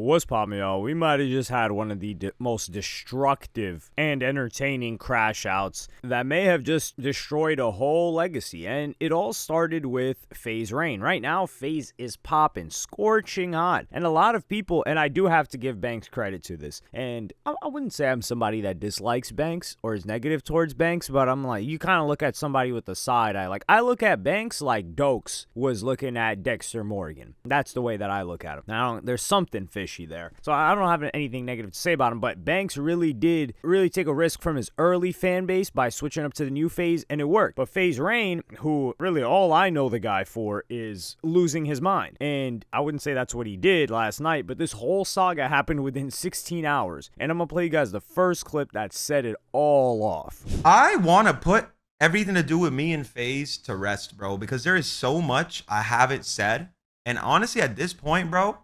What's poppin', y'all? We might have just had one of the most destructive and entertaining crash outs that may have just destroyed a whole legacy. And it all started with FaZe Rain. Right now, FaZe is popping, scorching hot. And a lot of people, and I do have to give Banks credit to this, and I wouldn't say I'm somebody that dislikes Banks or is negative towards Banks, but I'm like, you kind of look at somebody with a side eye. Like, I look at Banks like Dokes was looking at Dexter Morgan. That's the way that I look at him. Now, there's something fishy there. So I don't have anything negative to say about him, but Banks really did take a risk from his early fan base by switching up to the new FaZe, and it worked. But FaZe Rain, who really all I know the guy for is losing his mind. And I wouldn't say that's what he did last night, but this whole saga happened within 16 hours. And I'm going to play you guys the first clip that set it all off. I want to put everything to do with me and FaZe to rest, bro, because there is so much I haven't said. And honestly, at this point, bro,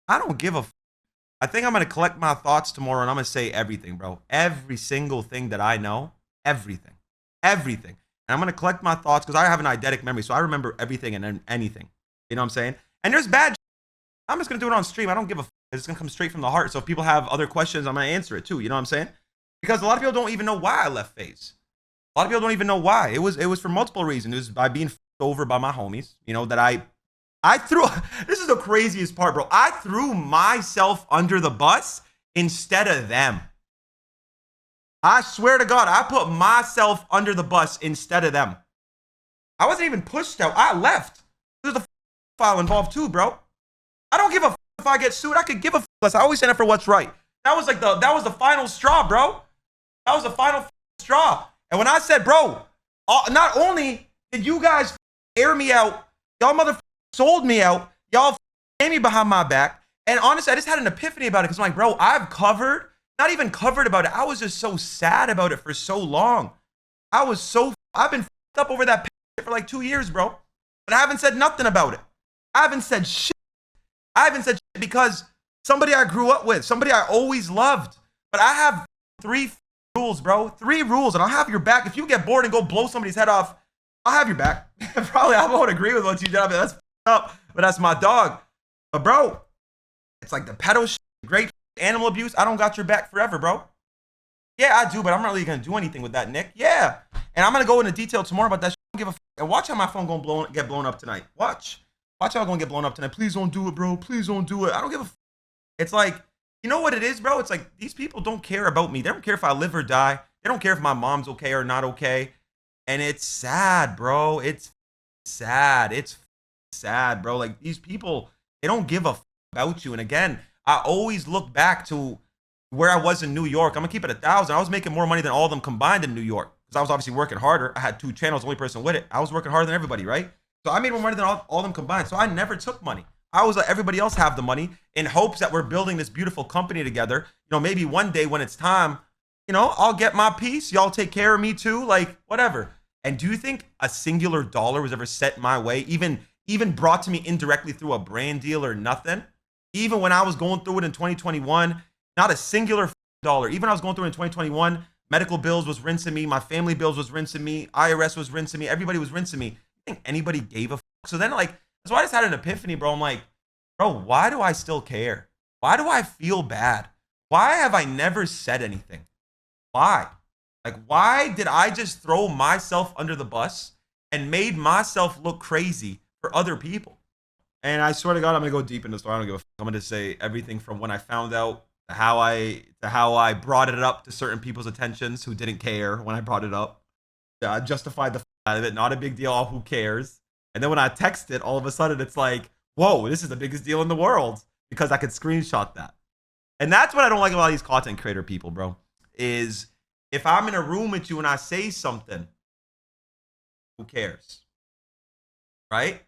I don't give a f. I think I'm going to collect my thoughts tomorrow and I'm going to say everything, bro. Every single thing that I know. Everything. Everything. And I'm going to collect my thoughts because I have an eidetic memory. So I remember everything and anything. You know what I'm saying? And there's bad. I'm just going to do it on stream. I don't give a f. It's going to come straight from the heart. So if people have other questions, I'm going to answer it too. You know what I'm saying? Because a lot of people don't even know why I left FaZe. A lot of people don't even know why. It was for multiple reasons. It was by being f***ed over by my homies. You know, that I threw, this is the craziest part, bro. I threw myself under the bus instead of them. I swear to God, I put myself under the bus instead of them. I wasn't even pushed out. I left. There's a file involved too, bro. I don't give a if I get sued. I could give a less. I always stand up for what's right. That was the final straw, bro. That was the final straw. And when I said, bro, not only did you guys air me out, y'all motherfuckers sold me out, y'all gave me behind my back, and honestly, I just had an epiphany about it because I'm like, bro, I've covered, not even covered about it. I was just so sad about it for so long. I've been up over that for like 2 years, bro, but I haven't said nothing about it. I haven't said shit. I haven't said shit because somebody I grew up with, somebody I always loved, but I have 3 rules, bro. 3 rules, and I'll have your back. If you get bored and go blow somebody's head off, I'll have your back. Probably I won't agree with what you did. I mean, that's up, but that's my dog. But bro, it's like the pedo shit, great animal abuse. I don't got your back forever, bro. Yeah, I do, but I'm not really gonna do anything with that, Nick. Yeah, and I'm gonna go into detail tomorrow about that shit. I don't give a f. And watch how my phone gonna get blown up tonight. Watch how I'm gonna get blown up tonight. Please don't do it, bro. Please don't do it. I don't give a f. It's like, you know what it is, bro? It's like these people don't care about me. They don't care if I live or die. They don't care if my mom's okay or not okay. And it's sad, bro. It's sad. It's sad, bro. Like, these people, they don't give a f about you. And again, I always look back to where I was in New York. I'm gonna keep it 1,000. I was making more money than all of them combined in New York because I was obviously working harder. I had 2 channels, the only person with it. I was working harder than everybody, right? So I made more money than all of them combined. So I never took money. I was let everybody else have the money in hopes that we're building this beautiful company together. You know, maybe one day when it's time, you know, I'll get my piece. Y'all take care of me too, like whatever. And do you think a singular dollar was ever set my way, even brought to me indirectly through a brand deal or nothing? Even when I was going through it in 2021, not a singular dollar. Even when I was going through it in 2021, medical bills was rinsing me, my family bills was rinsing me, IRS was rinsing me, everybody was rinsing me. You think anybody gave a f? So then, like, that's why I just had an epiphany, bro. I'm like, bro, why do I still care? Why do I feel bad? Why have I never said anything? Why? Like, why did I just throw myself under the bus and made myself look crazy for other people? And I swear to God, I'm gonna go deep into the story. I don't give a f. I'm gonna say everything from when I found out to how I brought it up to certain people's attentions who didn't care when I brought it up. I justified the f out of it. Not a big deal. Who cares? And then when I text it, all of a sudden it's like, whoa, this is the biggest deal in the world because I could screenshot that. And that's what I don't like about these content creator people, bro, is if I'm in a room with you and I say something, who cares? Right?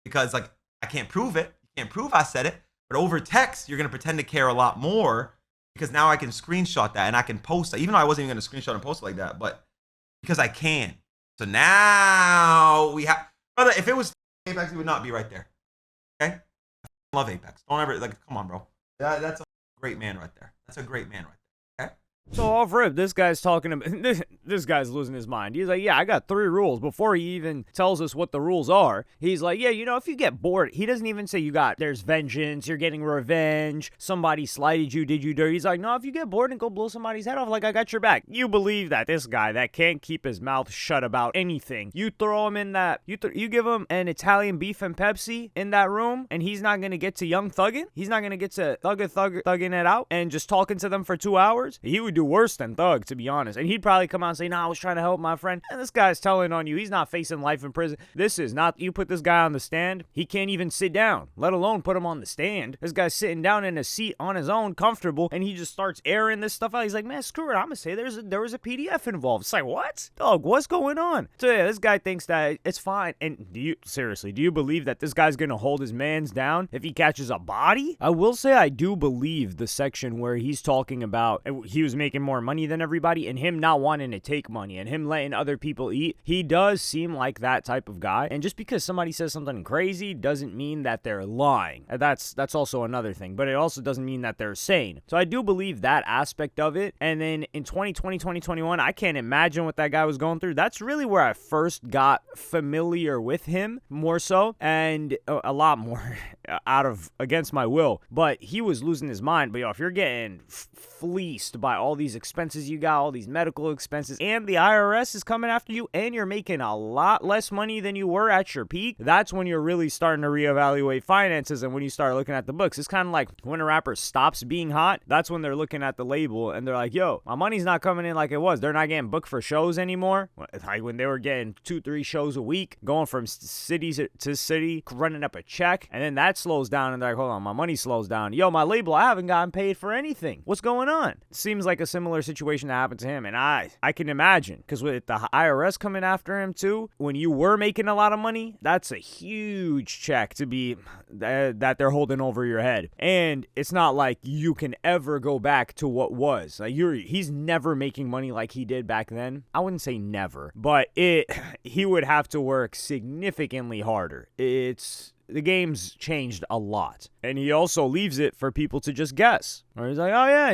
Because, like, I can't prove it. You can't prove I said it. But over text, you're going to pretend to care a lot more because now I can screenshot that and I can post that. Even though I wasn't even going to screenshot and post it like that, but because I can. So now we have, brother, if it was Apex, it would not be right there. Okay? I love Apex. Don't ever, like, come on, bro. That's a great man right there. That's a great man right there. Okay? So off rip, this guy's talking about this guy's losing his mind. He's like, yeah, I got 3 rules. Before he even tells us what the rules are, he's like, yeah, if you get bored, he doesn't even say there's vengeance, you're getting revenge, somebody slighted you, did you dirty. He's like, no, if you get bored and go blow somebody's head off, like, I got your back. You believe that this guy that can't keep his mouth shut about anything, you throw him in that, you give him an Italian beef and Pepsi in that room, and he's not going to get to young thugging? He's not going to get to thugging it out and just talking to them for 2 hours? He would do worse than Thug, to be honest. And he'd probably come out and say, no, I was trying to help my friend. And this guy's telling on you. He's not facing life in prison. This is not, you put this guy on the stand, he can't even sit down, let alone put him on the stand. This guy's sitting down in a seat on his own, comfortable, and he just starts airing this stuff out. He's like, man, screw it. I'm going to say there was a PDF involved. It's like, what? Dog, what's going on? So yeah, this guy thinks that it's fine. And do you believe that this guy's going to hold his mans down if he catches a body? I will say I do believe the section where he's talking about he was making more money than everybody and him not wanting to take money and him letting other people eat. He does seem like that type of guy. And just because somebody says something crazy doesn't mean that they're lying. That's also another thing. But it also doesn't mean that they're sane. So I do believe that aspect of it. And then in 2020, 2021, I can't imagine what that guy was going through. That's really where I first got familiar with him more so, and a lot more against my will. But he was losing his mind. But if you're getting fleeced by all these expenses you got, all these medical expenses, and the IRS is coming after you, and you're making a lot less money than you were at your peak, that's when you're really starting to reevaluate finances. And when you start looking at the books, it's kind of like when a rapper stops being hot, that's when they're looking at the label and they're like, yo, my money's not coming in like it was. They're not getting booked for shows anymore. Like when they were getting 2-3 shows a week, going from city to city, running up a check, and then that slows down and they're like, hold on, my money slows down. Yo, my label, I haven't gotten paid for anything. What's going on? It seems like a similar situation that happened to him. And I can imagine, because with the IRS coming after him too, when you were making a lot of money, that's a huge check to be that they're holding over your head. And it's not like you can ever go back to what was. Like he's never making money like he did back then. I wouldn't say never, but he would have to work significantly harder. The game's changed a lot. And he also leaves it for people to just guess. Or he's like, oh yeah,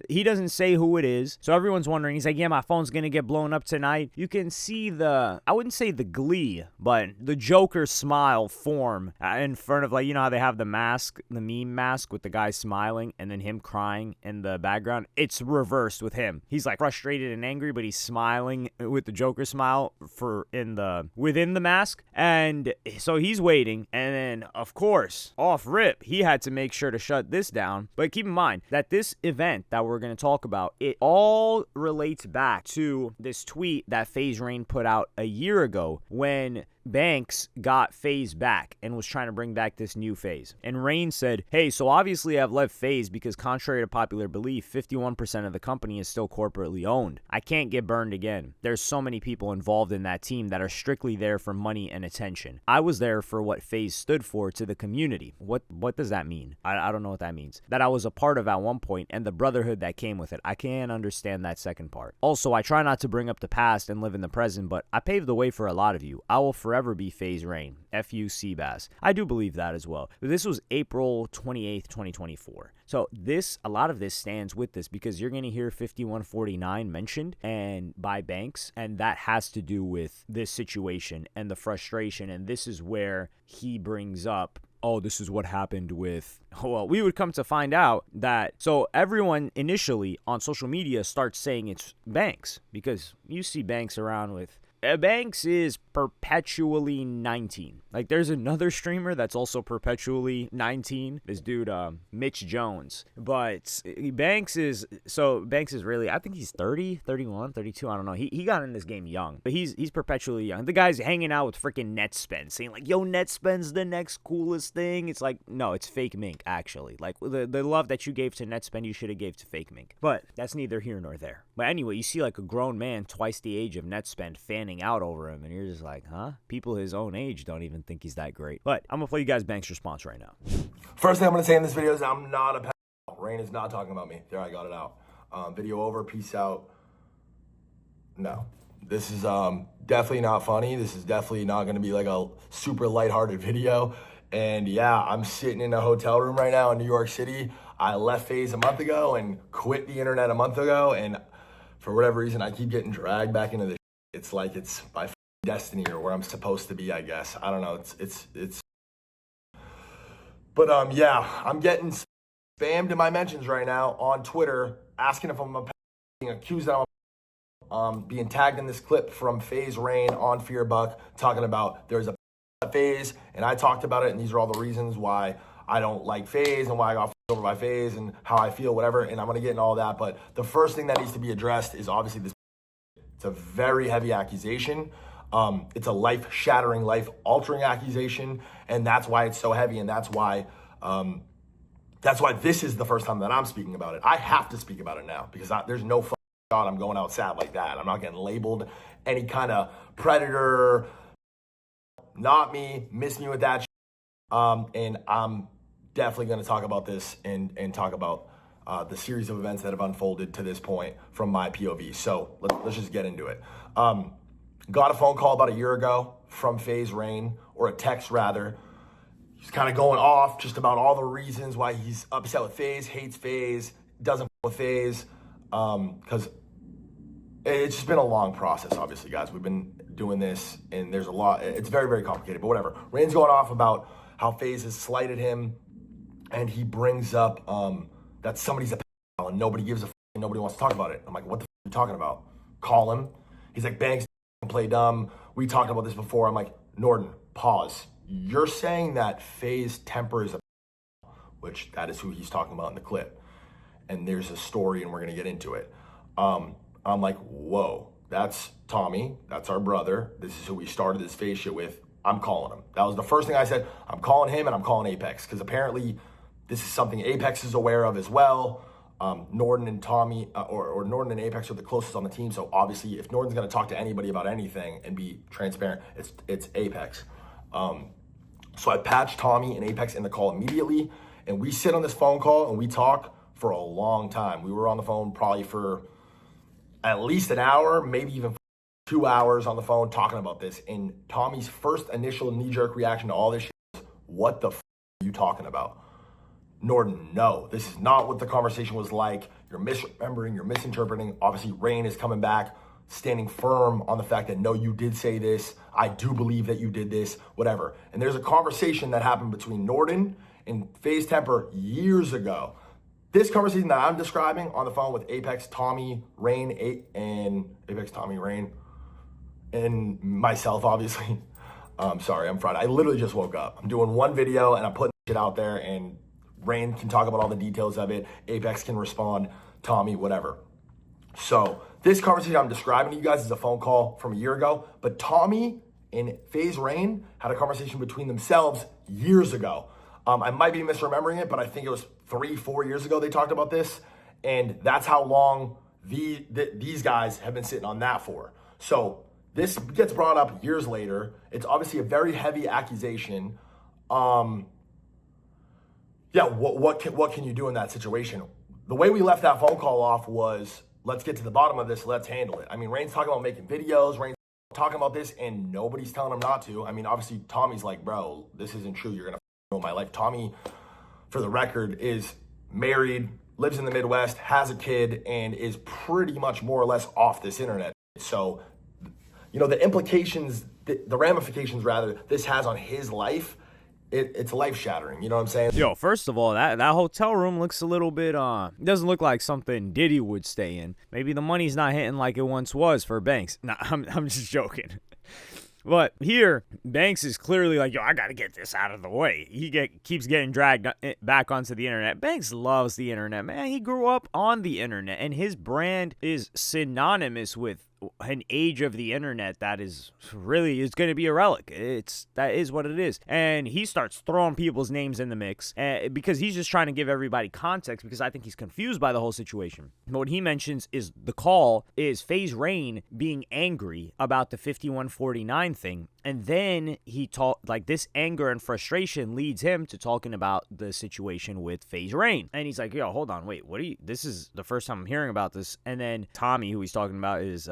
he doesn't say who it is. So everyone's wondering. He's like, yeah, my phone's going to get blown up tonight. You can see I wouldn't say the glee, but the Joker smile form in front of, like, how they have the mask, the meme mask with the guy smiling and then him crying in the background. It's reversed with him. He's like frustrated and angry, but he's smiling with the Joker smile within the mask. And so he's waiting. And then, of course, off rip, he had to make sure to shut this down. But keep in mind that this event that we're going to talk about, it all relates back to this tweet that FaZe Rain put out a year ago when Banks got FaZe back and was trying to bring back this new FaZe. And Rain said, hey, so obviously I've left FaZe because contrary to popular belief, 51% of the company is still corporately owned. I can't get burned again. There's so many people involved in that team that are strictly there for money and attention. I was there for what FaZe stood for to the community. What does that mean? I don't know what that means. That I was a part of at one point and the brotherhood that came with it. I can't understand that second part. Also, I try not to bring up the past and live in the present, but I paved the way for a lot of you. I will forever be FaZe Rain. F.U. Seabass. I do believe that as well. But this was April 28th, 2024. So a lot of this stands with this because you're going to hear 5149 mentioned and by Banks, and that has to do with this situation and the frustration. And this is where he brings up, oh, this is what happened with, well, we would come to find out that, so everyone initially on social media starts saying it's Banks because you see Banks around with, Banks is perpetually 19. Like, there's another streamer that's also perpetually 19. This dude, Mitch Jones. But Banks is really, I think he's 30, 31, 32. I don't know. He got in this game young, but he's perpetually young. The guy's hanging out with freaking Netspend, saying like, yo, Netspend's the next coolest thing. It's like, no, it's fake Mink, actually. Like, the love that you gave to Netspend, you should have gave to fake Mink. But that's neither here nor there. But anyway, you see like a grown man twice the age of Netspend fanning out over him, and you're just like, huh? People his own age don't even think he's that great. But I'm gonna play you guys Banks' response right now. First thing I'm gonna say in this video is I'm not a pedophile. Rain is not talking about me. There, I got it out. Video over. Peace out. No, this is definitely not funny. This is definitely not gonna be like a super lighthearted video. And yeah, I'm sitting in a hotel room right now in New York City. I left FaZe a month ago and quit the internet a month ago, and for whatever reason, I keep getting dragged back into this. It's like it's my destiny or where I'm supposed to be, I guess. I don't know. It's. But yeah, I'm getting spammed in my mentions right now on Twitter, asking if I'm being accused that I'm being tagged in this clip from FaZe Rain on Fearbuck, talking about there's a FaZe, and I talked about it, and these are all the reasons why I don't like FaZe and why I got over by FaZe and how I feel, whatever, and I'm going to get into all that. But the first thing that needs to be addressed is obviously this. It's a very heavy accusation. It's a life-shattering, life-altering accusation, and that's why it's so heavy, and that's why this is the first time that I'm speaking about it. I have to speak about it now because there's no God I'm going out sad like that. I'm not getting labeled any kind of predator. Not me. Miss me with that. And I'm definitely going to talk about this and talk about the series of events that have unfolded to this point from my POV. So let's just get into it. Got a phone call about a year ago from FaZe Rain, or a text rather. He's kind of going off just about all the reasons why he's upset with FaZe, hates FaZe, doesn't with FaZe, because it's just been a long process, obviously, guys. We've been doing this, and there's a lot. It's very, very complicated, but whatever. Rain's going off about how FaZe has slighted him, and he brings up that somebody's a and nobody gives a and nobody wants to talk about it. I'm like, what the are you talking about? Call him. He's like, Banks play dumb. We talked about this before. I'm like, Norton, pause. You're saying that FaZe temper is a which that is who he's talking about in the clip. And there's a story, and we're going to get into it. I'm like, whoa, that's Tommy. That's our brother. This is who we started this FaZe shit with. I'm calling him. That was the first thing I said. I'm calling him, and I'm calling Apex, because apparently this is something Apex is aware of as well. Norton and Tommy, or Norton and Apex are the closest on the team. So obviously, if Norton's going to talk to anybody about anything and be transparent, it's Apex. So I patched Tommy and Apex in the call immediately, and we sit on this phone call and we talk for a long time. We were on the phone probably for at least an hour, maybe even 2 hours on the phone talking about this. And Tommy's first initial knee-jerk reaction to all this shit was, what the are you talking about? Norton, no, this is not what the conversation was like. You're misremembering, you're misinterpreting. Obviously, Rain is coming back, standing firm on the fact that, no, you did say this. I do believe that you did this, whatever. And there's a conversation that happened between Norton and FaZe Temper years ago. This conversation that I'm describing on the phone with Apex, Tommy, Rain, and Apex, Tommy, Rain, and myself, obviously. Sorry, I'm fried. I literally just woke up. I'm doing one video, and I'm putting shit out there, and Rain can talk about all the details of it. Apex can respond. Tommy, whatever. So this conversation I'm describing to you guys is a phone call from a year ago, but Tommy and FaZe Rain had a conversation between themselves years ago. I might be misremembering it, but I think it was 3-4 years ago they talked about this, and that's how long these guys have been sitting on that for. So this gets brought up years later. It's obviously a very heavy accusation. Yeah, what can you do in that situation? The way we left that phone call off was, let's get to the bottom of this, let's handle it. I mean, Rain's talking about making videos, Rain's talking about this, and nobody's telling him not to. I mean, obviously, Tommy's like, bro, this isn't true. You're going to know my life. Tommy, for the record, is married, lives in the Midwest, has a kid, and is pretty much more or less off this internet. So, you know, the implications, the ramifications, rather, this has on his life, it's life-shattering, you know what I'm saying? Yo, first of all, that hotel room looks a little bit, doesn't look like something Diddy would stay in. Maybe the money's not hitting like it once was for Banks. Nah, I'm just joking. But here, Banks is clearly like, yo, I got to get this out of the way. He keeps getting dragged back onto the internet. Banks loves the internet, man. He grew up on the internet, and his brand is synonymous with an age of the internet that is really is going to be a relic. That is what it is. And he starts throwing people's names in the mix because he's just trying to give everybody context, because I think he's confused by the whole situation. But what he mentions is the call is FaZe Rain being angry about the 5149 thing. And then he talked like this anger and frustration leads him to talking about the situation with FaZe Rain. And he's like, yo, hold on, wait, this is the first time I'm hearing about this. And then Tommy, who he's talking about, is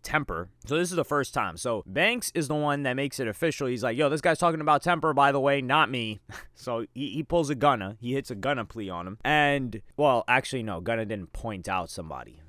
Temper. So this is the first time. So Banks is the one that makes it official. He's like, yo, this guy's talking about Temper, by the way, not me. So he pulls a Gunna. He hits a Gunna plea on him. And, well, actually, no, Gunna didn't point out somebody.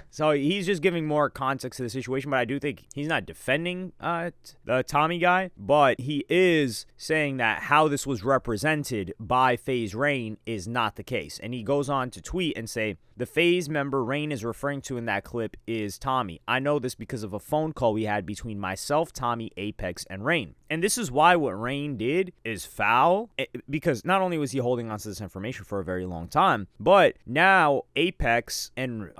So he's just giving more context to the situation, but I do think he's not defending the Tommy guy, but he is saying that how this was represented by FaZe Rain is not the case. And he goes on to tweet and say, the FaZe member Rain is referring to in that clip is Tommy. I know this because of a phone call we had between myself, Tommy, Apex, and Rain. And this is why what Rain did is foul, because not only was he holding on to this information for a very long time, but now Apex and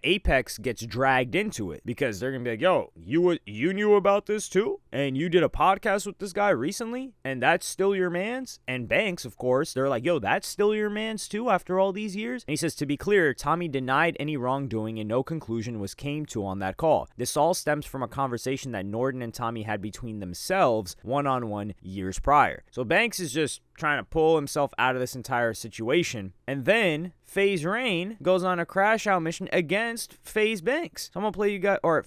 Apex gets dragged into it because they're gonna be like, yo, you knew about this too, and you did a podcast with this guy recently, and that's still your man's. And Banks, of course, they're like, yo, that's still your man's too after all these years. And he says, to be clear, Tommy denied any wrongdoing and no conclusion was came to on that call. This all stems from a conversation that Norden and Tommy had between themselves one-on-one years prior. So Banks is just trying to pull himself out of this entire situation. And then FaZe Rain goes on a Crashout mission against FaZe Banks. So I'm going to play you guys, or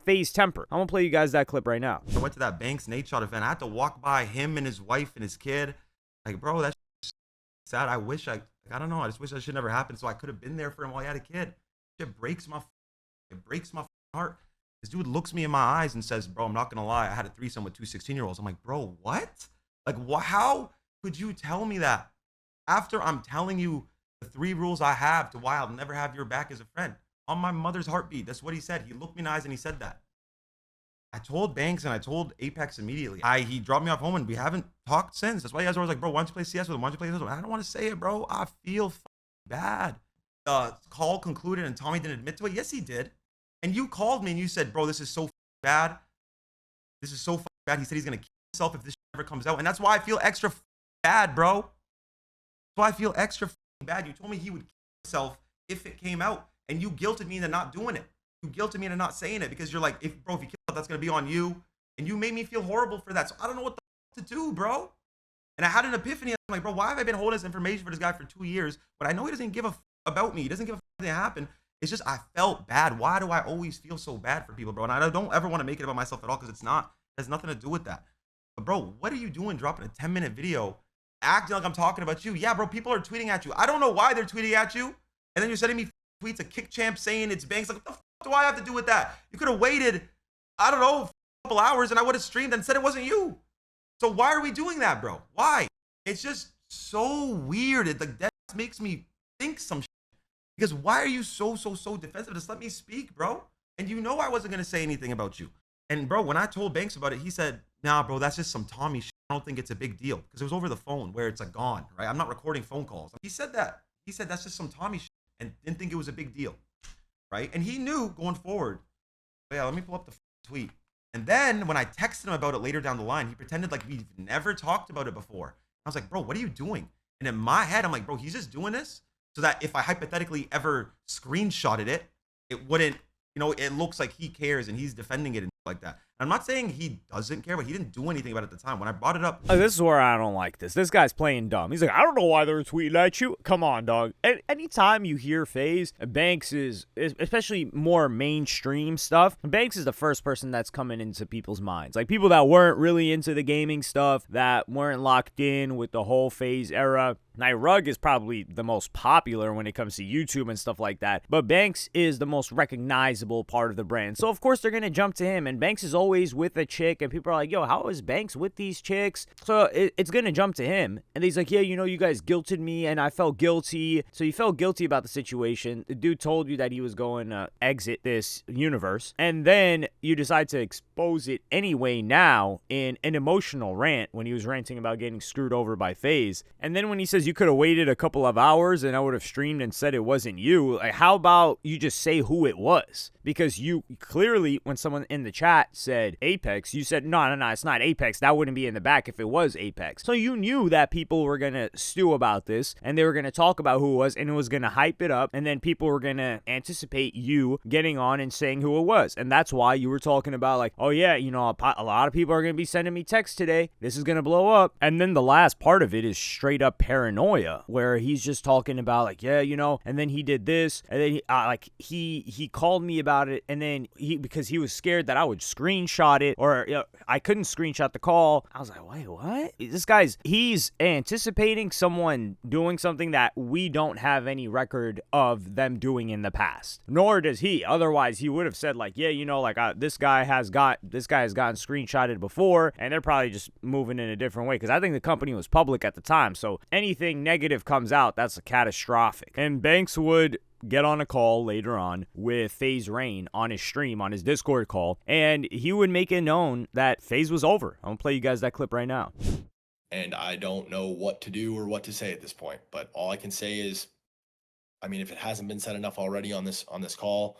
FaZe Temper. I'm going to play you guys that clip right now. I went to that Banks Nate Shot event. I had to walk by him and his wife and his kid. Like, bro, that's sad. I wish I don't know. I just wish that shit never happened so I could have been there for him while he had a kid. It breaks my heart. This dude looks me in my eyes and says, bro, I'm not going to lie. I had a threesome with two 16-year-olds. I'm like, bro, what? Like, how could you tell me that after I'm telling you the 3 rules I have to why I'll never have your back as a friend? On my mother's heartbeat. That's what he said. He looked me in the eyes and he said that. I told Banks and I told Apex immediately. He dropped me off home and we haven't talked since. That's why you guys are always like, bro, why don't you play CS with him? Why don't you play this with him? I don't want to say it, bro. I feel bad. The call concluded and Tommy didn't admit to it. Yes, he did. And you called me and you said, bro, this is so bad. This is so bad. He said he's going to kill himself if this ever comes out. And that's why I feel extra bad, bro. That's why I feel extra bad. You told me he would kill himself if it came out. And you guilted me into not doing it. You guilted me into not saying it because you're like, if you kill himself, that's going to be on you. And you made me feel horrible for that. So I don't know what to do, bro. And I had an epiphany. I'm like, bro, why have I been holding this information for this guy for 2 years? But I know he doesn't give a about me. He doesn't give a anything happen. It's just I felt bad. Why do I always feel so bad for people, bro? And I don't ever want to make it about myself at all because it's not. It has nothing to do with that. But, bro, what are you doing dropping a 10-minute video acting like I'm talking about you? Yeah, bro, people are tweeting at you. I don't know why they're tweeting at you. And then you're sending me tweets of Kick Champ saying it's Banks. Like, what the fuck do I have to do with that? You could have waited, I don't know, a couple hours and I would have streamed and said it wasn't you. So why are we doing that, bro? Why? It's just so weird. That makes me think some shit. Because why are you so defensive? Just let me speak, bro. And you know I wasn't going to say anything about you. And, bro, when I told Banks about it, he said, nah, bro, that's just some Tommy shit. I don't think it's a big deal. Because it was over the phone where it's like gone, right? I'm not recording phone calls. He said that. He said that's just some Tommy shit and didn't think it was a big deal, right? And he knew going forward. But yeah, let me pull up the tweet. And then when I texted him about it later down the line, he pretended like we've never talked about it before. I was like, bro, what are you doing? And in my head, I'm like, bro, he's just doing this so that if I hypothetically ever screenshotted it, it wouldn't, it looks like he cares and he's defending it and like that. I'm not saying he doesn't care, but he didn't do anything about it at the time. When I brought it up. This is where I don't like this. This guy's playing dumb. He's like, I don't know why they're tweeting at you. Come on, dog. Anytime you hear FaZe, Banks is, especially more mainstream stuff, Banks is the first person that's coming into people's minds. Like people that weren't really into the gaming stuff, that weren't locked in with the whole FaZe era. Now, Rug is probably the most popular when it comes to YouTube and stuff like that, but Banks is the most recognizable part of the brand. So, of course, they're going to jump to him, and Banks is always with a chick, and people are like, yo, how is Banks with these chicks? So, it's going to jump to him, and he's like, yeah, you guys guilted me, and I felt guilty. So, you felt guilty about the situation. The dude told you that he was going to exit this universe, and then you decide to expose it anyway now in an emotional rant when he was ranting about getting screwed over by FaZe. And then when he says, you could have waited a couple of hours and I would have streamed and said it wasn't you. Like, how about you just say who it was? Because you clearly, when someone in the chat said Apex, you said, no, it's not Apex. That wouldn't be in the back if it was Apex. So you knew that people were going to stew about this and they were going to talk about who it was and it was going to hype it up. And then people were going to anticipate you getting on and saying who it was. And that's why you were talking about like, oh yeah, you know, a lot of people are going to be sending me texts today. This is going to blow up. And then the last part of it is straight up paranoia, where he's just talking about like, yeah, you know, and then he did this, and then he called me about it, and then because he was scared that I would screenshot it, or you know, I couldn't screenshot the call. I was like, wait, what? He's anticipating someone doing something that we don't have any record of them doing in the past. Nor does he. Otherwise, he would have said like, yeah, you know, like this guy has gotten screenshotted before, and they're probably just moving in a different way, because I think the company was public at the time. So anything negative comes out, that's catastrophic. And Banks would get on a call later on with FaZe Rain on his stream, on his Discord call, and he would make it known that FaZe was over. I'm gonna play you guys that clip right now. And I don't know what to do or what to say at this point, but all I can say is, I mean, if it hasn't been said enough already on this call,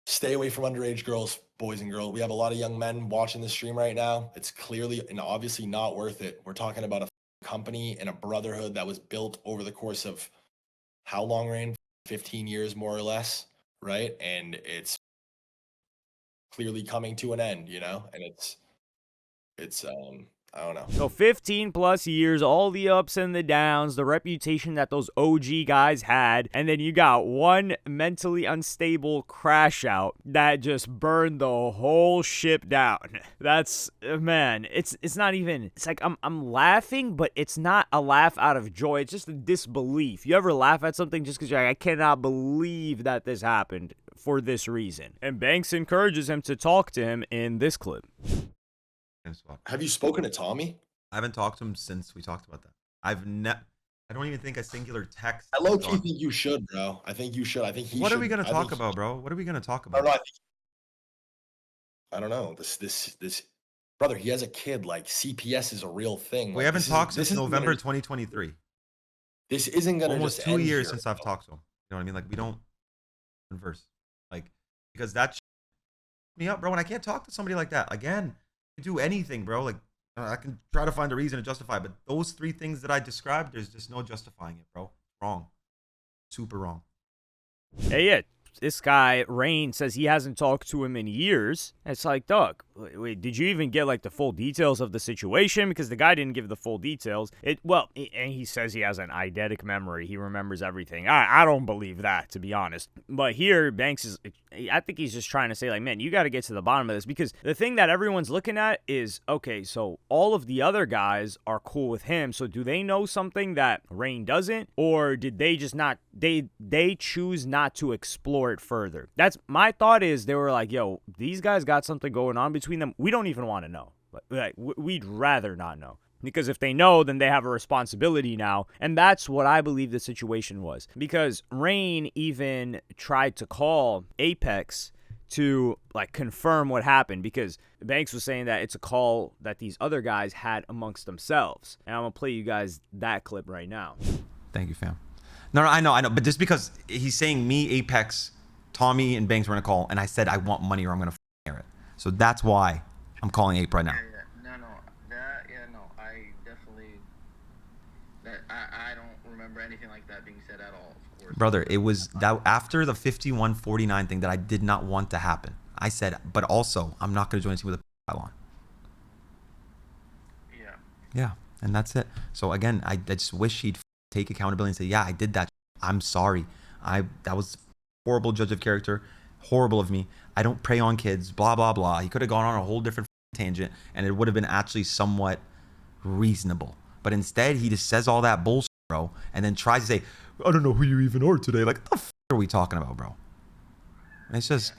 stay away from underage girls, boys and girls. We have a lot of young men watching this stream right now. It's clearly and obviously not worth it. We're talking about a company and a brotherhood that was built over the course of how long, Rain? 15 years, more or less, right? And it's clearly coming to an end, you know? And it's I don't know. So 15 plus years, all the ups and the downs, the reputation that those OG guys had, and then you got one mentally unstable Crashout that just burned the whole ship down. That's, man, it's not even, it's like I'm laughing, but it's not a laugh out of joy. It's just a disbelief. You ever laugh at something just because you're like, I cannot believe that this happened for this reason? And Banks encourages him to talk to him in this clip. Have you spoken to Tommy? I haven't talked to him since we talked about that. I don't even think a singular text. I low-key think you should, bro. I think you should. I think he What should. are we gonna talk about, bro? What are we gonna talk about? I don't know. This brother, he has a kid. Like, CPS is a real thing. We haven't talked since November 2023. This isn't gonna almost just 2 end years here, since I've talked to him. You know what I mean? Like, we don't converse, like, because that me up, bro. When I can't talk to somebody like that again, I can do anything, bro. Like, I can try to find a reason to justify, but those three things that I described, there's just no justifying it, bro. Wrong, super wrong. Yeah. This guy, Rain, says he hasn't talked to him in years. It's like, dog, wait, did you even get like the full details of the situation? Because the guy didn't give the full details. And he says he has an eidetic memory. He remembers everything. I don't believe that, to be honest. But here, Banks is, I think he's just trying to say like, man, you got to get to the bottom of this. Because the thing that everyone's looking at is, okay, so all of the other guys are cool with him. So do they know something that Rain doesn't? Or did they just not, they choose not to explore it further? That's my thought. Is they were like, yo, these guys got something going on between them. We don't even want to know. Like, we'd rather not know, because if they know, then they have a responsibility now. And that's what I believe the situation was, because Rain even tried to call Apex to like confirm what happened, because Banks was saying that it's a call that these other guys had amongst themselves. And I'm gonna play you guys that clip right now. Thank you, fam. No, I know, but just because he's saying me, Apex, Tommy, and Banks were in a call, and I said I want money or I'm gonna air it. So that's why I'm calling Ape right now. I definitely, I don't remember anything like that being said at all. Of course, brother, it was that after the 51-49 thing that I did not want to happen. I said, but also I'm not gonna join a team with a pile on. Yeah, and that's it. So again, I just wish he'd take accountability and say, yeah, I did that. I'm sorry. That was horrible judge of character, horrible of me. I don't prey on kids, blah, blah, blah. He could have gone on a whole different tangent and it would have been actually somewhat reasonable. But instead, he just says all that bullshit, bro, and then tries to say, I don't know who you even are today. Like, what the f are we talking about, bro? And it's just...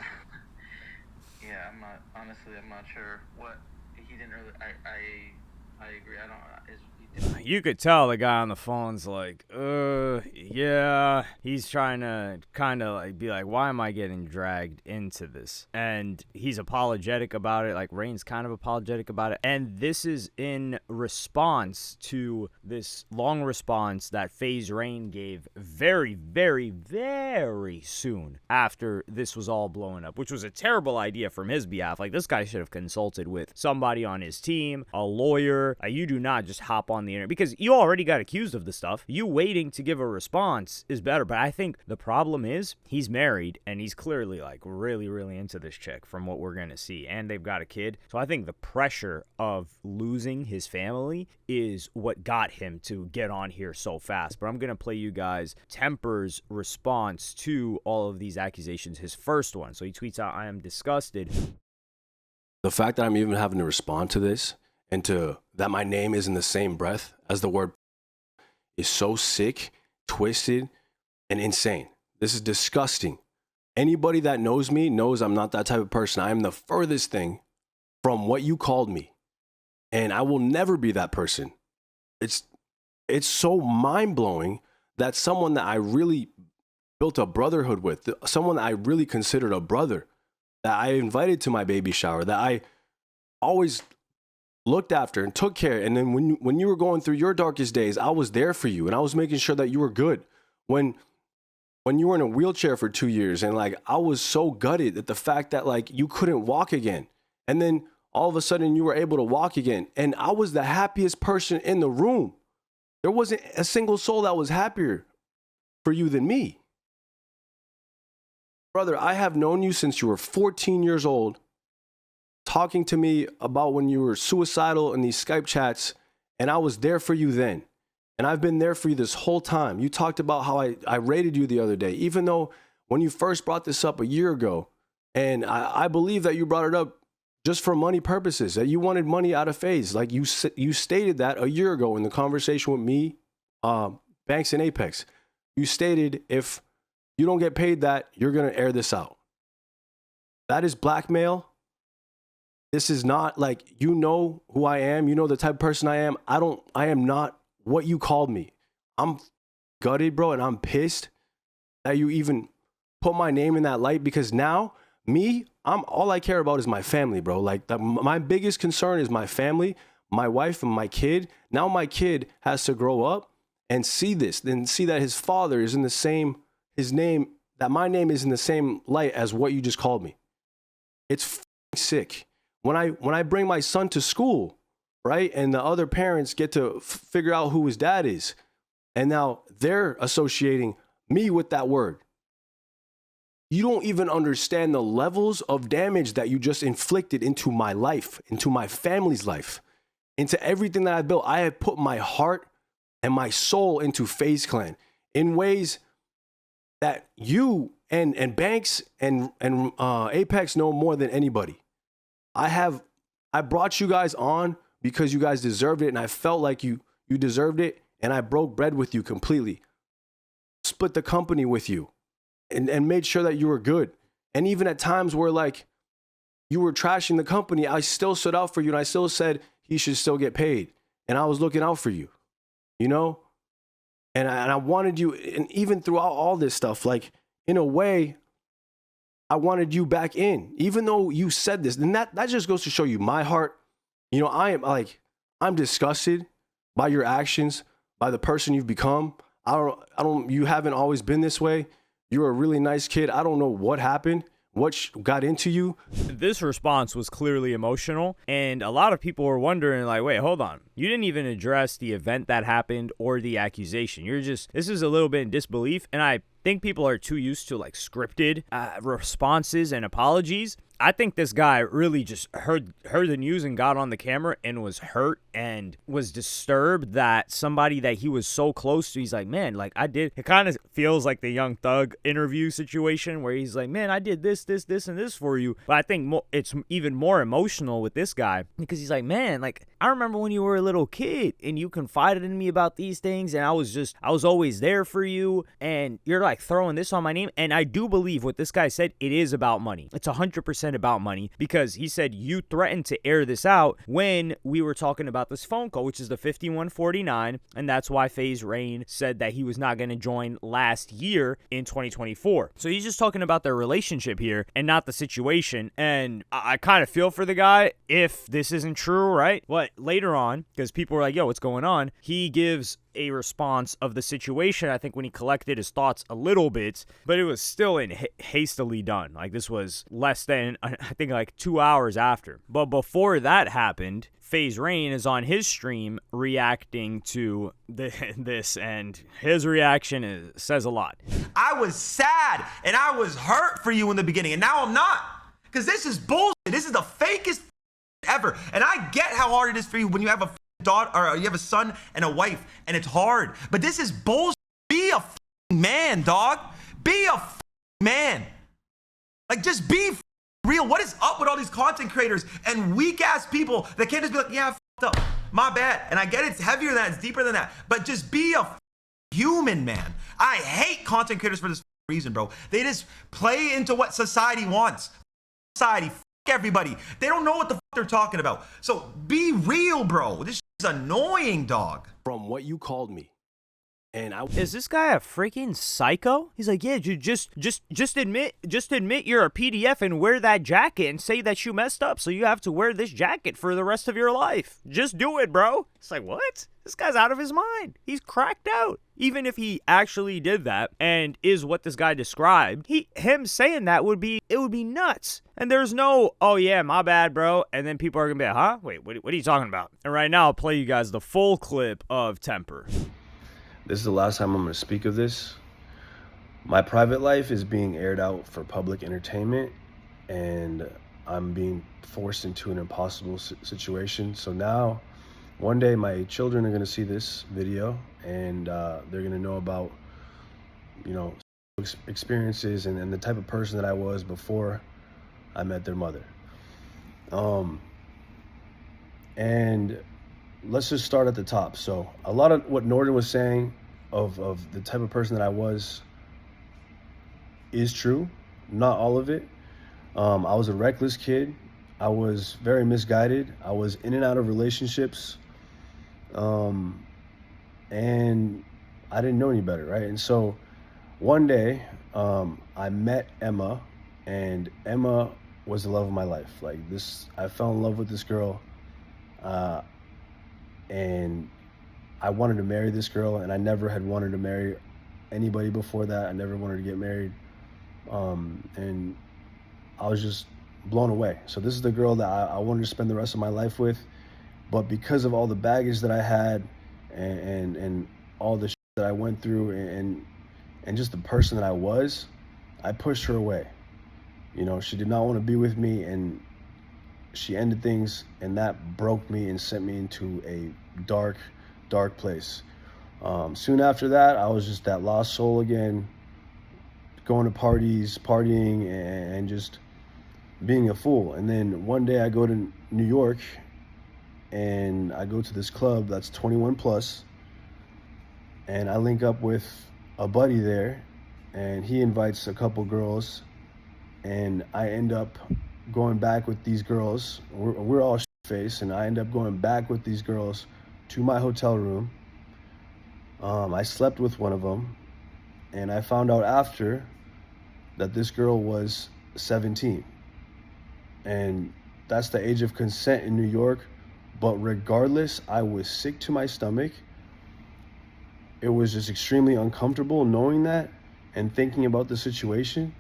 Yeah, I'm not sure what he didn't really... I agree. I don't... You could tell the guy on the phone's like, yeah, he's trying to kind of like be like, why am I getting dragged into this? And he's apologetic about it. Like, Rain's kind of apologetic about it. And this is in response to this long response that FaZe Rain gave very, very, very soon after this was all blowing up, which was a terrible idea from his behalf. Like, this guy should have consulted with somebody on his team, a lawyer. You do not just hop on the internet, because you already got accused of this stuff. You waiting to give a response response is better. But I think the problem is he's married and he's clearly like really, really into this chick from what we're going to see. And they've got a kid. So I think the pressure of losing his family is what got him to get on here so fast. But I'm going to play you guys Temper's response to all of these accusations, his first one. So he tweets out, "I am disgusted." The fact that I'm even having to respond to this and to that my name is in the same breath as the word is so sick, twisted, and insane. This is disgusting. Anybody that knows me knows I'm not that type of person. I am the furthest thing from what you called me. And I will never be that person. It's so mind-blowing that someone that I really built a brotherhood with, someone that I really considered a brother, that I invited to my baby shower, that I always looked after and took care. And then when you were going through your darkest days, I was there for you and I was making sure that you were good. When you were in a wheelchair for 2 years and like I was so gutted at the fact that like you couldn't walk again. And then all of a sudden you were able to walk again. And I was the happiest person in the room. There wasn't a single soul that was happier for you than me. Brother, I have known you since you were 14 years old, talking to me about when you were suicidal in these Skype chats, and I was there for you then. And I've been there for you this whole time. You talked about how I rated you the other day, even though when you first brought this up a year ago, and I believe that you brought it up just for money purposes, that you wanted money out of FaZe. Like you stated that a year ago in the conversation with me, Banks and Apex. You stated if you don't get paid that, you're going to air this out. That is blackmail. This is not like, you know who I am. You know the type of person I am. I am not what you called me. I'm gutted, bro, and I'm pissed that you even put my name in that light, because now all I care about is my family, bro. Like my biggest concern is my family, my wife and my kid. Now my kid has to grow up and see this, then see that his father is in the same, that my name is in the same light as what you just called me. It's sick. When I bring my son to school, right, and the other parents get to figure out who his dad is, and now they're associating me with that word. You don't even understand the levels of damage that you just inflicted into my life, into my family's life, into everything that I built. I have put my heart and my soul into FaZe Clan in ways that you and Banks and Apex know more than anybody. I brought you guys on because you guys deserved it, and I felt like you deserved it, and I broke bread with you completely. Split the company with you and made sure that you were good. And even at times where like you were trashing the company, I still stood out for you, and I still said he should still get paid. And I was looking out for you, you know? And I wanted you, and even throughout all this stuff, like in a way, I wanted you back in, even though you said this. And that just goes to show you my heart. You know, I'm disgusted by your actions, by the person you've become. You haven't always been this way. You're a really nice kid. I don't know what happened, what got into you. This response was clearly emotional, and a lot of people were wondering, like, wait, hold on. You didn't even address the event that happened or the accusation. This is a little bit in disbelief, and I think people are too used to like scripted responses and apologies. I think this guy really just heard the news and got on the camera and was hurt and was disturbed that somebody that he was so close to, he's like, man, like I did. It kind of feels like the Young Thug interview situation where he's like, man, I did this, and this for you. But I think it's even more emotional with this guy because he's like, man, like I remember when you were a little kid and you confided in me about these things, and I was always there for you, and you're like throwing this on my name. And I do believe what this guy said, it is about money. It's 100% about money, because he said you threatened to air this out when we were talking about this phone call, which is the 5149, and that's why FaZe Rain said that he was not going to join last year in 2024. So he's just talking about their relationship here and not the situation, and I kind of feel for the guy if this isn't true, right? But later on, because people were like, yo, what's going on? He gives a response of the situation, I think, when he collected his thoughts a little bit, but it was still hastily done. Like, this was less than, I think, like 2 hours after. But before that happened, FaZe Rain is on his stream reacting to this, and his reaction says a lot. I was sad and I was hurt for you in the beginning, and now I'm not. Because this is bullshit. This is the fakest ever. And I get how hard it is for you when you have a daughter, or you have a son and a wife, and it's hard. But this is bullshit. Be a man, dog. Be a man. Like, just be real. What is up with all these content creators and weak ass people that can't just be like, yeah, I fucked up, my bad. And I get it's heavier than that, it's deeper than that, but just be a human, man. I hate content creators for this reason, bro. They just play into what society wants. Society, everybody. They don't know what the fuck they're talking about. So be real, bro. This is annoying, dog. From what you called me. And Is this guy a freaking psycho? He's like, yeah, just admit you're a PDF and wear that jacket and say that you messed up, so you have to wear this jacket for the rest of your life. Just do it, bro. It's like, what? This guy's out of his mind. He's cracked out. Even if he actually did that and is what this guy described, him saying that would be nuts. And there's no, oh yeah, my bad, bro. And then people are gonna be like, huh? Wait, what are you talking about? And right now I'll play you guys the full clip of Temper. This is the last time I'm going to speak of this. My private life is being aired out for public entertainment, and I'm being forced into an impossible situation. So now, one day, my children are going to see this video, and they're going to know about, you know, experiences and the type of person that I was before I met their mother. And let's just start at the top. So a lot of what Norton was saying of the type of person that I was is true. Not all of it. I was a reckless kid. I was very misguided. I was in and out of relationships. And I didn't know any better, right? And so one day I met Emma, and Emma was the love of my life. Like this, I fell in love with this girl. And I wanted to marry this girl, and I never had wanted to marry anybody before that. I never wanted to get married. And I was just blown away. So this is the girl that I wanted to spend the rest of my life with. But because of all the baggage that I had and all the shit that I went through and just the person that I was, I pushed her away. You know, she did not want to be with me, and she ended things, and that broke me and sent me into a dark place. Soon after that, I was just that lost soul again, going to parties, partying, and just being a fool. And then one day I go to New York, and I go to this club that's 21 plus, and I link up with a buddy there, and he invites a couple girls, and I end up going back with these girls. We're all shit-faced, and I end up going back with these girls to my hotel room. I slept with one of them, and I found out after that this girl was 17. And that's the age of consent in New York. But regardless, I was sick to my stomach. It was just extremely uncomfortable knowing that and thinking about the situation.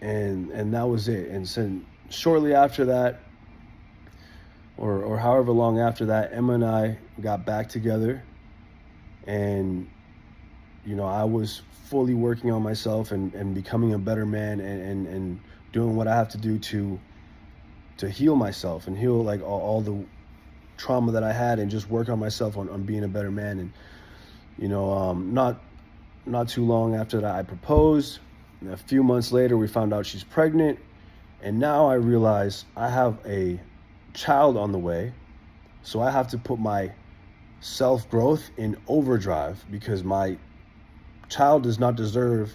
And that was it. And so shortly after that, or however long after that, Emma and I got back together, and you know, I was fully working on myself and becoming a better man and doing what I have to do to heal myself and heal like all the trauma that I had, and just work on myself on being a better man. And you know, not too long after that, I proposed. And a few months later, we found out she's pregnant, and now I realize I have a child on the way, so I have to put my self-growth in overdrive, because my child does not deserve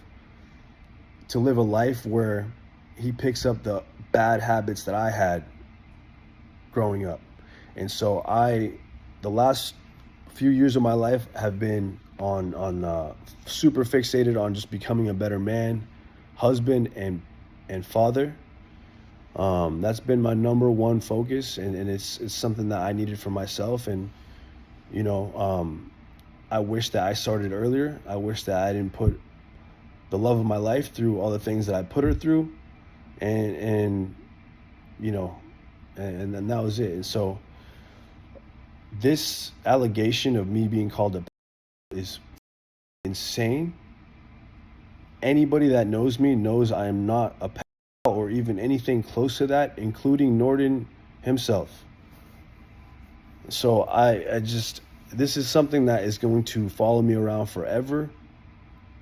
to live a life where he picks up the bad habits that I had growing up. And so the last few years of my life have been on super fixated on just becoming a better man, husband, and father. That's been my number one focus, and it's something that I needed for myself. And You know, I wish that I started earlier. I wish that I didn't put the love of my life through all the things that I put her through, and you know, and then that was it. And so this allegation of me being called a is insane. Anybody that knows me knows I am not a or even anything close to that, including Norden himself. So I just, this is something that is going to follow me around forever.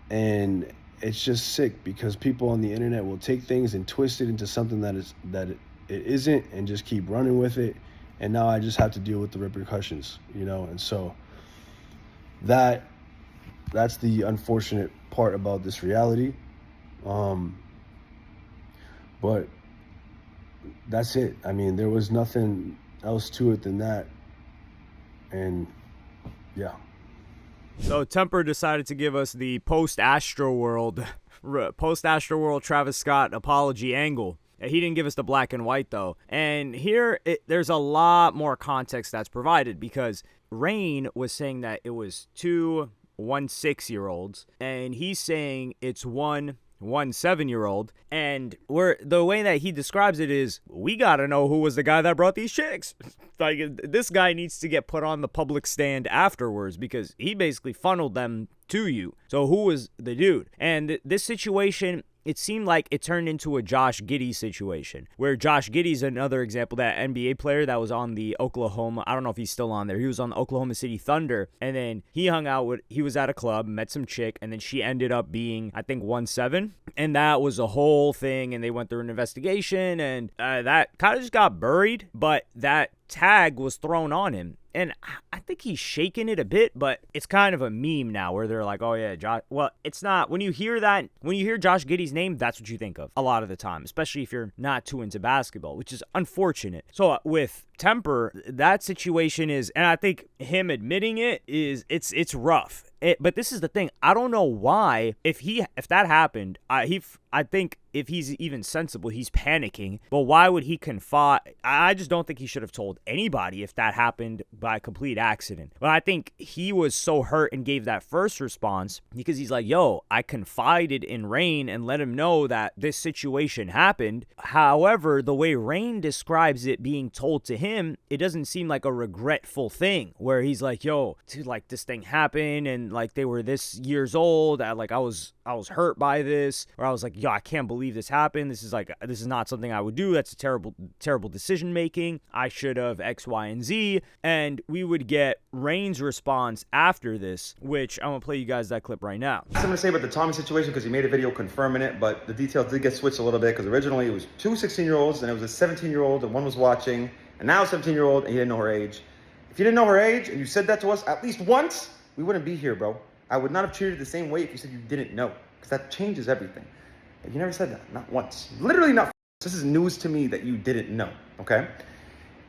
And it's just sick because people on the internet will take things and twist it into something that it isn't, and just keep running with it. And now I just have to deal with the repercussions, you know? And so that's the unfortunate part about this reality. But that's it. I mean, there was nothing else to it than that. And yeah. So Temper decided to give us the post-Astroworld Travis Scott apology angle. He didn't give us the black and white, though. And here, there's a lot more context that's provided, because Rain was saying that it was 2 6-year-olds, and he's saying it's 1 7-year-old. And the way that he describes it is, we gotta know who was the guy that brought these chicks. Like, this guy needs to get put on the public stand afterwards, because he basically funneled them to you. So who was the dude? And this situation, it seemed like it turned into a Josh Giddey situation, where Josh Giddey's another example, that NBA player that was on the Oklahoma, I don't know if he's still on there, he was on the Oklahoma City Thunder, and then he was at a club, met some chick, and then she ended up being, I think, 1'7", and that was a whole thing, and they went through an investigation, and that kind of just got buried, but that tag was thrown on him. And I think he's shaking it a bit, but it's kind of a meme now where they're like, oh yeah, Josh. Well, it's not. When you hear Josh Giddey's name, that's what you think of a lot of the time, especially if you're not too into basketball, which is unfortunate. So with Temper, that situation is, and I think him admitting it is, it's rough. But this is the thing. I don't know why, if that happened, I think if he's even sensible, he's panicking. But why would he confide? I just don't think he should have told anybody if that happened by complete accident. But I think he was so hurt and gave that first response because he's like, yo, I confided in Rain and let him know that this situation happened. However, the way Rain describes it being told to him, it doesn't seem like a regretful thing where he's like, yo, dude, like this thing happened and like they were this years old. I was hurt by this, or I was like, yo, I can't believe this happened. This is not something I would do. That's a terrible decision making. I should have X, Y, and Z. And we would get Rain's response after this, which I'm gonna play you guys that clip right now. I'm gonna say about the Tommy situation because he made a video confirming it, but the details did get switched a little bit because originally it was 2 16-year-olds and it was a 17-year-old and one was watching, and now a 17-year-old and he didn't know her age. If you didn't know her age and you said that to us at least once, we wouldn't be here, bro. I would not have treated it the same way if you said you didn't know, because that changes everything. But you never said that, not once. Literally not. This is news to me that you didn't know, okay?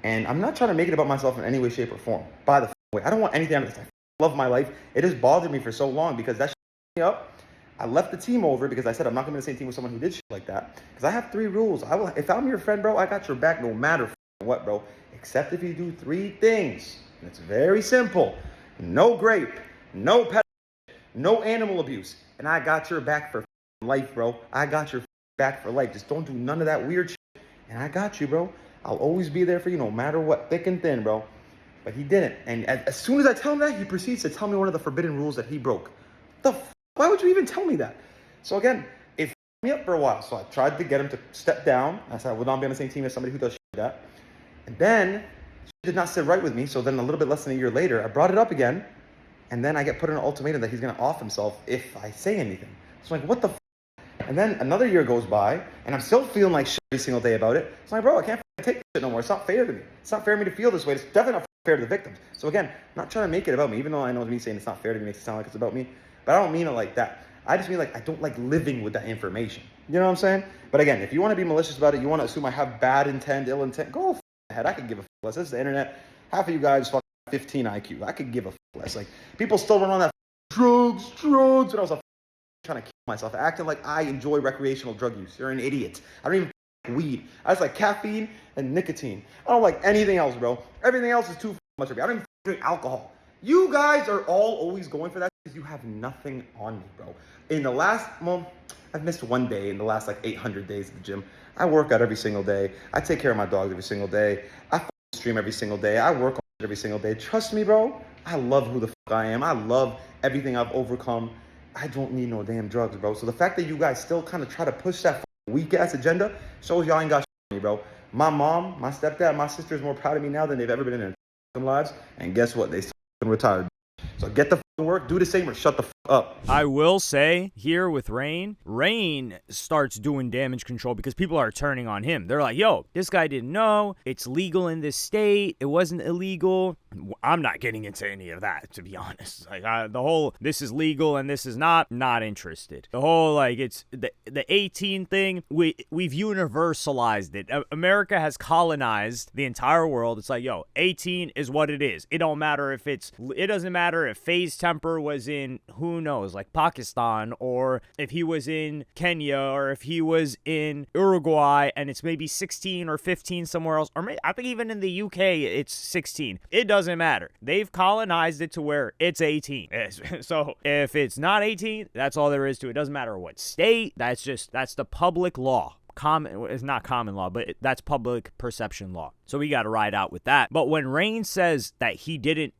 And I'm not trying to make it about myself in any way, shape, or form. By the way, I don't want anything out of this. I love my life. It has bothered me for so long because that shit me up. I left the team over because I said I'm not going to be in the same team with someone who did shit like that. Because I have 3 rules. If I'm your friend, bro, I got your back no matter what, bro. Except if you do 3 things. And it's very simple. No grape, no pet, no animal abuse. And I got your back for life, bro. I got your back for life. Just don't do none of that weird shit. And I got you, bro. I'll always be there for you no matter what, thick and thin, bro. But he didn't. And as soon as I tell him that, he proceeds to tell me one of the forbidden rules that he broke. Why would you even tell me that? So again, it f***ed me up for a while. So I tried to get him to step down. I said I would not be on the same team as somebody who does shit like that. And then she did not sit right with me. So then a little bit less than a year later, I brought it up again. And then I get put in an ultimatum that he's going to off himself if I say anything. So I'm like, what the f***? And then another year goes by, and I'm still feeling like shit every single day about it. So I'm like, bro, I can't take this shit no more. It's not fair to me. It's not fair for me to feel this way. It's definitely not fair to the victims. So again, I'm not trying to make it about me, even though I know me saying it's not fair to me makes it sound like it's about me. But I don't mean it like that. I just mean like I don't like living with that information. You know what I'm saying? But again, if you want to be malicious about it, you want to assume I have bad intent, ill intent, go f*** ahead. I could give a f*** less. This is the internet. Half of you guys fucking 15 IQ. I could give a f*** less. Like, people still run on that drugs. And I was like, trying to kill myself, acting like I enjoy recreational drug use. You're an idiot. I don't even like weed. I just like caffeine and nicotine. I don't like anything else, bro. Everything else is too much for me. I don't even drink alcohol. You guys are all always going for that because you have nothing on me, bro. In the last, well, I've missed one day in the last like 800 days at the gym. I work out every single day. I take care of my dogs every single day. I stream every single day. I work on every single day. Trust me, bro. I love who the I am. I love everything I've overcome. I don't need no damn drugs, bro. So the fact that you guys still kind of try to push that weak ass agenda shows y'all ain't got me, bro. My mom, my stepdad, my sister is more proud of me now than they've ever been in their lives. And guess what? They still retired. So get the work, do the same, or shut the up. I will say here with Rain starts doing damage control because people are turning on him. They're like, yo, this guy didn't know. It's legal in this state. It wasn't illegal. I'm not getting into any of that, to be honest. Like the whole this is legal and this is not interested. The whole like it's the 18 thing. We've universalized it. America has colonized the entire world. It's like, yo, 18 is what it is. It doesn't matter if FaZe Temper was in who knows, like Pakistan, or if he was in Kenya, or if he was in Uruguay and it's maybe 16 or 15 somewhere else, or maybe, I think even in the UK it's 16. It doesn't matter. They've colonized it to where it's 18. So if it's not 18, that's all there is to it. It doesn't matter what state. That's the public law. It's not common law, but that's public perception law. So we got to ride out with that. But when Rain says that he didn't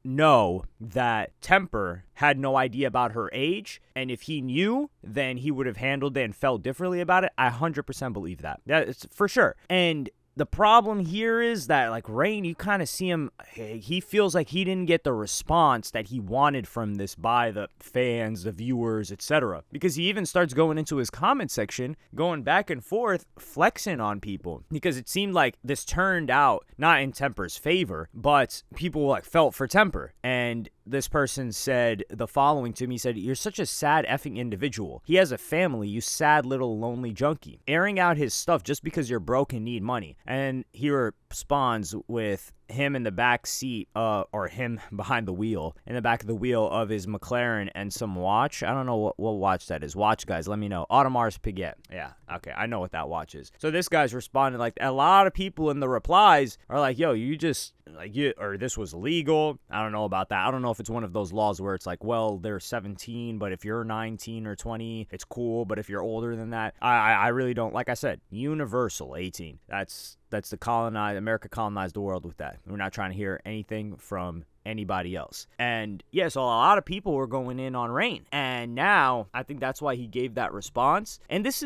know that Temper had no idea about her age, and if he knew, then he would have handled it and felt differently about it, I 100% believe that. That's for sure. And the problem here is that, like, Rain, you kind of see him, he feels like he didn't get the response that he wanted from this by the fans, the viewers, etc. Because he even starts going into his comment section, going back and forth, flexing on people. Because it seemed like this turned out not in Temper's favor, but people, like, felt for Temper. And this person said the following to me. He said, "You're such a sad effing individual. He has a family, you sad little lonely junkie. Airing out his stuff just because you're broke and need money." And he responds with him in the back seat, or him behind the wheel, in the back of the wheel of his McLaren and some watch. I don't know what watch that is. Watch guys, let me know. Audemars Piguet. Yeah, okay, I know what that watch is. So this guy's responding like a lot of people in the replies are like, yo, you just like you, or this was illegal. I don't know about that. I don't know if it's one of those laws where it's like, well, they're 17, but if you're 19 or 20, it's cool. But if you're older than that, I really don't. Like I said, universal 18. That's America colonized the world with that. We're not trying to hear anything from anybody else. And yeah, so a lot of people were going in on Rain. And now I think that's why he gave that response. And this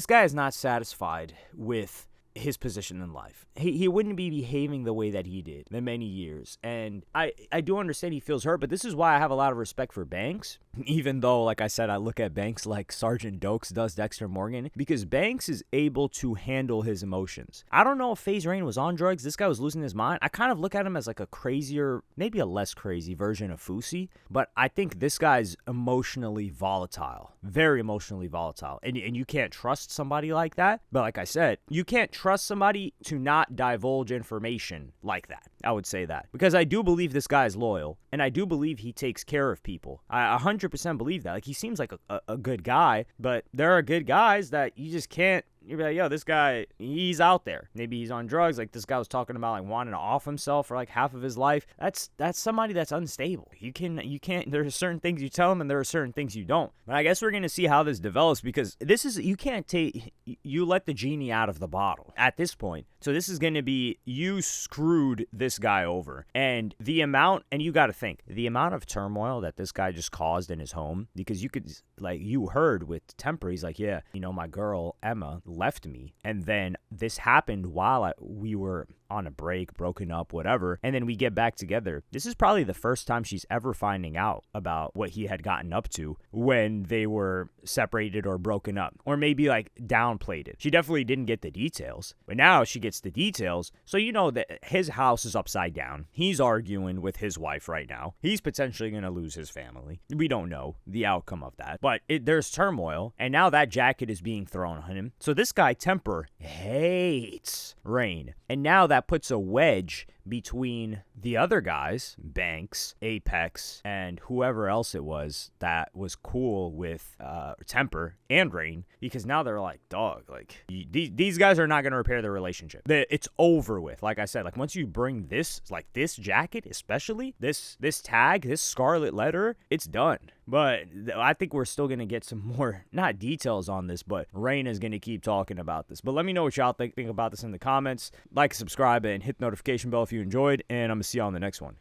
guy is not satisfied with his position in life. He wouldn't be behaving the way that he did in many years. And I do understand he feels hurt, but this is why I have a lot of respect for Banks. Even though, like I said, I look at Banks like Sergeant Dokes does Dexter Morgan, because Banks is able to handle his emotions. I don't know if FaZe Rain was on drugs. This guy was losing his mind. I kind of look at him as like a crazier, maybe a less crazy version of Fousey, but I think this guy's emotionally volatile, very emotionally volatile. And you can't trust somebody like that. But like I said, you can't trust somebody to not divulge information like that. I would say that, because I do believe this guy is loyal, and I do believe he takes care of people. I 100% believe that. Like, he seems like a good guy, but there are good guys that you just can't. You're like, yo, this guy, he's out there. Maybe he's on drugs. Like this guy was talking about, like wanting to off himself for like half of his life. That's somebody that's unstable. You can't. There are certain things you tell him, and there are certain things you don't. But I guess we're gonna see how this develops, because you can't take. You let the genie out of the bottle at this point. So this is gonna be, you screwed this guy over, and the amount, and you got to think the amount of turmoil that this guy just caused in his home, because you could, like, you heard with Temper, he's like, yeah, my girl Emma left me, and then this happened while we were on a break, broken up, whatever, and then we get back together. This is probably the first time she's ever finding out about what he had gotten up to when they were separated or broken up, or maybe like downplayed it. She definitely didn't get the details, but now she gets the details. So that his house is upside down. He's arguing with his wife right now. He's potentially going to lose his family. We don't know the outcome of that, but there's turmoil, and now that jacket is being thrown on him. So this guy Temper hates Rain, and now that puts a wedge between the other guys, Banks, Apex, and whoever else it was that was cool with Temper and Rain, because now they're like, dog, like these guys are not going to repair their relationship. It's over with. Like I said, like once you bring this, like this jacket, especially this tag, this scarlet letter, it's done. But I think we're still going to get some more, not details on this, but Rain is going to keep talking about this. But let me know what y'all think about this in the comments. Like, subscribe, and hit the notification bell if you enjoyed, and I'm going to see you on the next one.